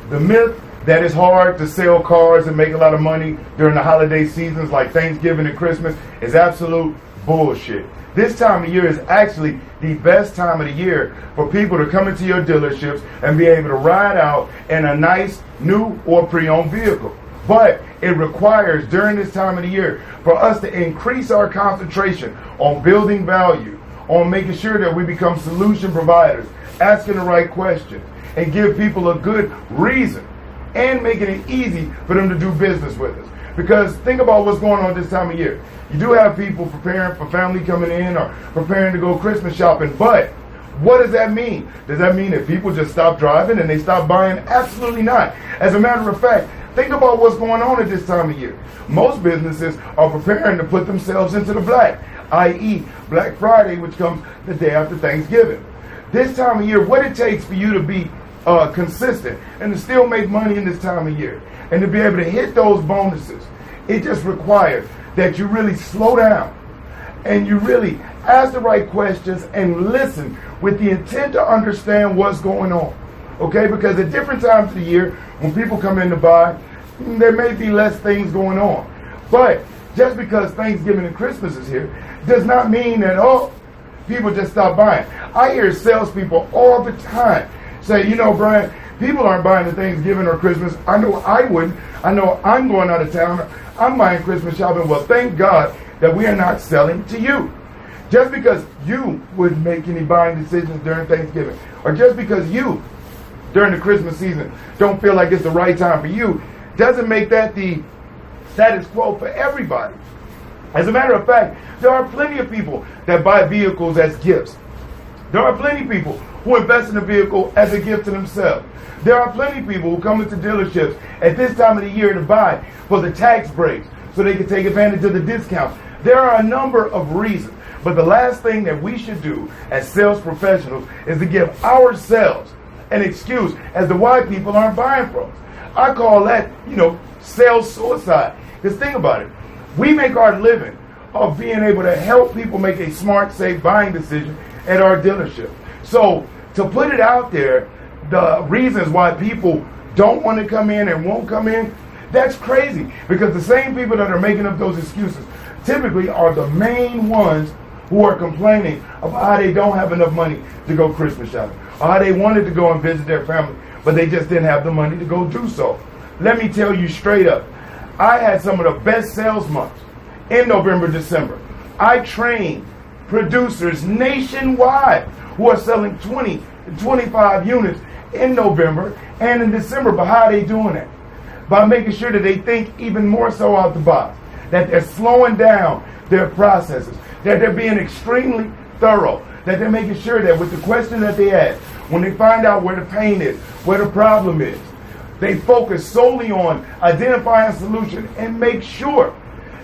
The myth that it's hard to sell cars and make a lot of money during the holiday seasons like Thanksgiving and Christmas is absolute bullshit. This time of year is actually the best time of the year for people to come into your dealerships and be able to ride out in a nice new or pre-owned vehicle. But it requires during this time of the year for us to increase our concentration on building value, on making sure that we become solution providers, asking the right questions, and give people a good reason, and making it easy for them to do business with us. Because think about what's going on this time of year. You do have people preparing for family coming in or preparing to go Christmas shopping, but what does that mean? Does that mean that people just stop driving and they stop buying? Absolutely not. As a matter of fact, think about what's going on at this time of year. Most businesses are preparing to put themselves into the black, i.e. Black Friday, which comes the day after Thanksgiving. This time of year, what it takes for you to be consistent and to still make money in this time of year and to be able to hit those bonuses, it just requires that you really slow down and you really ask the right questions and listen with the intent to understand what's going on. Okay, because at different times of the year, when people come in to buy, there may be less things going on. But just because Thanksgiving and Christmas is here does not mean that, people just stop buying. I hear salespeople all the time say, Brian, people aren't buying the Thanksgiving or Christmas. I know I wouldn't. I know I'm going out of town. I'm buying Christmas shopping. Well, thank God that we are not selling to you. Just because you wouldn't make any buying decisions during Thanksgiving, or just because you, during the Christmas season, don't feel like it's the right time for you, doesn't make that the status quo for everybody. As a matter of fact, there are plenty of people that buy vehicles as gifts. There are plenty of people who invest in a vehicle as a gift to themselves. There are plenty of people who come into dealerships at this time of the year to buy for the tax breaks so they can take advantage of the discounts. There are a number of reasons. But the last thing that we should do as sales professionals is to give ourselves an excuse as to why people aren't buying from us. I call that, sales suicide. Because think about it. We make our living of being able to help people make a smart, safe buying decision at our dealership. So to put it out there, the reasons why people don't want to come in and won't come in, that's crazy. Because the same people that are making up those excuses typically are the main ones who are complaining about how they don't have enough money to go Christmas shopping, or how they wanted to go and visit their family, but they just didn't have the money to go do so. Let me tell you straight up, I had some of the best sales months in November, December. I trained producers nationwide who are selling 20 and 25 units in November and in December. But how are they doing that? By making sure that they think even more so out the box, that they're slowing down their processes, that they're being extremely thorough, that they're making sure that with the question that they ask, when they find out where the pain is, where the problem is, they focus solely on identifying a solution and make sure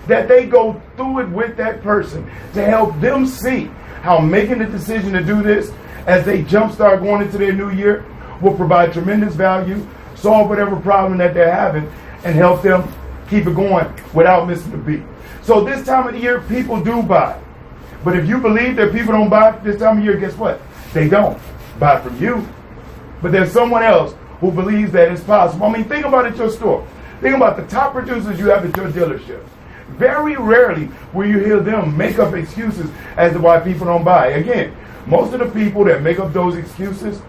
that they go through it with that person to help them see how making the decision to do this as they jumpstart going into their new year will provide tremendous value, solve whatever problem that they're having, and help them keep it going without missing a beat. So this time of the year, people do buy. But if you believe that people don't buy this time of year, guess what? They don't buy from you. But there's someone else who believes that it's possible. I mean, think about it at your store. Think about the top producers you have at your dealership. Very rarely will you hear them make up excuses as to why people don't buy. Again, most of the people that make up those excuses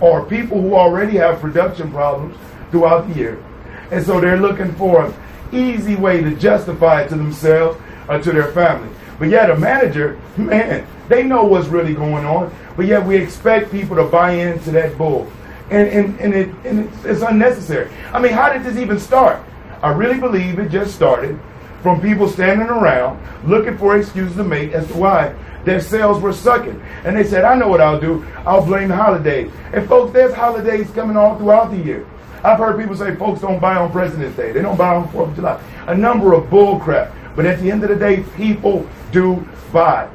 are people who already have production problems throughout the year. And so they're looking for an easy way to justify it to themselves or to their family. But yet a manager, man, they know what's really going on. But yet we expect people to buy into that bull. And it's unnecessary. I mean, how did this even start? I really believe it just started from people standing around looking for excuses to make as to why their sales were sucking. And they said, I know what I'll do. I'll blame the holidays. And folks, there's holidays coming all throughout the year. I've heard people say folks don't buy on President's Day. They don't buy on 4th of July. A number of bull crap. But at the end of the day, people do buy.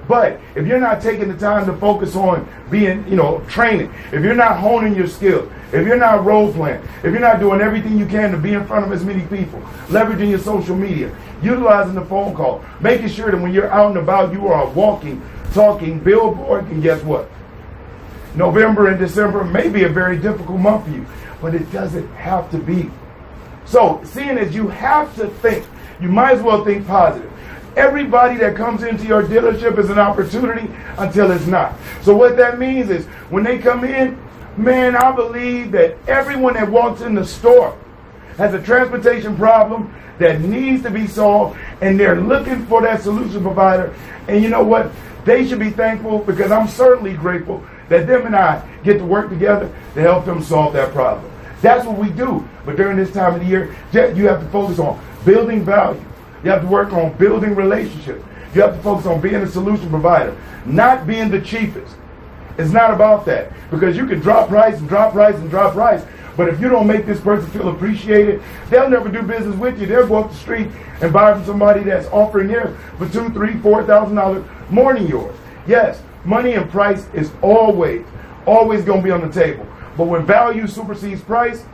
But if you're not taking the time to focus on being, training, if you're not honing your skills, if you're not role playing, if you're not doing everything you can to be in front of as many people, leveraging your social media, utilizing the phone call, making sure that when you're out and about, you are a walking, talking billboard, and guess what? November and December may be a very difficult month for you. but it doesn't have to be. So, seeing as you have to think, you might as well think positive. Everybody that comes into your dealership is an opportunity until it's not. So what that means is when they come in, man, I believe that everyone that walks in the store has a transportation problem that needs to be solved, and they're looking for that solution provider. And you know what? They should be thankful, because I'm certainly grateful that them and I get to work together to help them solve that problem. That's what we do. But during this time of the year, you have to focus on building value. You have to work on building relationships. You have to focus on being a solution provider, not being the cheapest. It's not about that, because you can drop price and drop price and drop price, but if you don't make this person feel appreciated, they'll never do business with you. They'll go up the street and buy from somebody that's offering theirs for $2,000, $3,000, $4,000 more than yours. Yes, money and price is always going to be on the table. But when value supersedes price,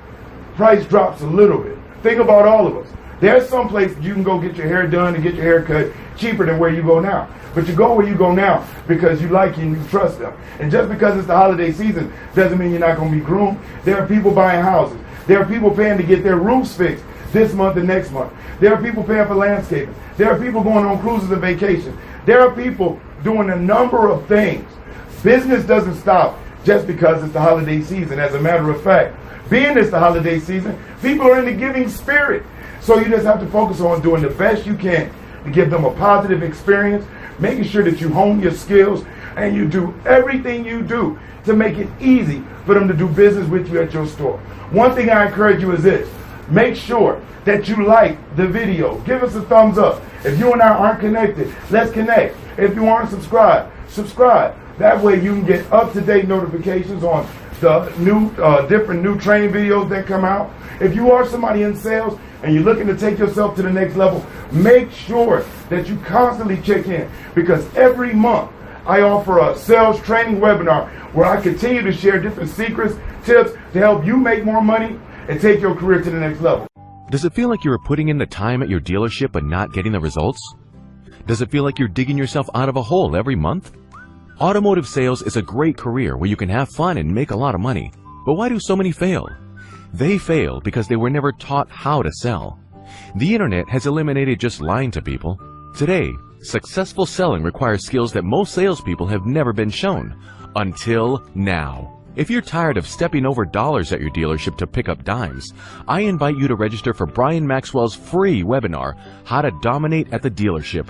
price drops a little bit. Think about all of us. There's some place you can go get your hair done and get your hair cut cheaper than where you go now. But you go where you go now because you like and you trust them. And just because it's the holiday season doesn't mean you're not going to be groomed. There are people buying houses. There are people paying to get their roofs fixed this month and next month. There are people paying for landscaping. There are people going on cruises and vacations. There are people doing a number of things. Business doesn't stop just because it's the holiday season. As a matter of fact, being it's the holiday season, people are in the giving spirit. So you just have to focus on doing the best you can to give them a positive experience, making sure that you hone your skills and you do everything you do to make it easy for them to do business with you at your store. One thing I encourage you is this: make sure that you like the video. Give us a thumbs up. If you and I aren't connected, let's connect. If you aren't subscribed, subscribe. That way you can get up-to-date notifications on the new different new training videos that come out. If you are somebody in sales and you're looking to take yourself to the next level, make sure that you constantly check in, because every month I offer a sales training webinar where I continue to share different secrets, tips to help you make more money and take your career to the next level. Does it feel like you are putting in the time at your dealership but not getting the results? Does it feel like you're digging yourself out of a hole every month? Automotive sales is a great career where you can have fun and make a lot of money. But why do so many fail? They fail because they were never taught how to sell. The internet has eliminated just lying to people. Today, successful selling requires skills that most salespeople have never been shown. Until now. If you're tired of stepping over dollars at your dealership to pick up dimes, I invite you to register for Brian Maxwell's free webinar, How to Dominate at the Dealership.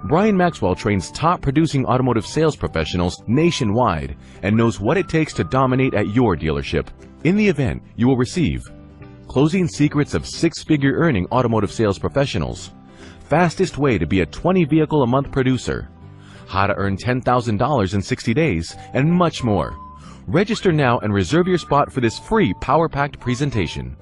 Brian Maxwell trains top producing automotive sales professionals nationwide and knows what it takes to dominate at your dealership. In the event, you will receive Closing Secrets of Six-Figure Earning Automotive Sales Professionals, Fastest Way to be a 20-Vehicle-a-Month Producer, How to Earn $10,000 in 60 Days, and much more. Register now and reserve your spot for this free power-packed presentation.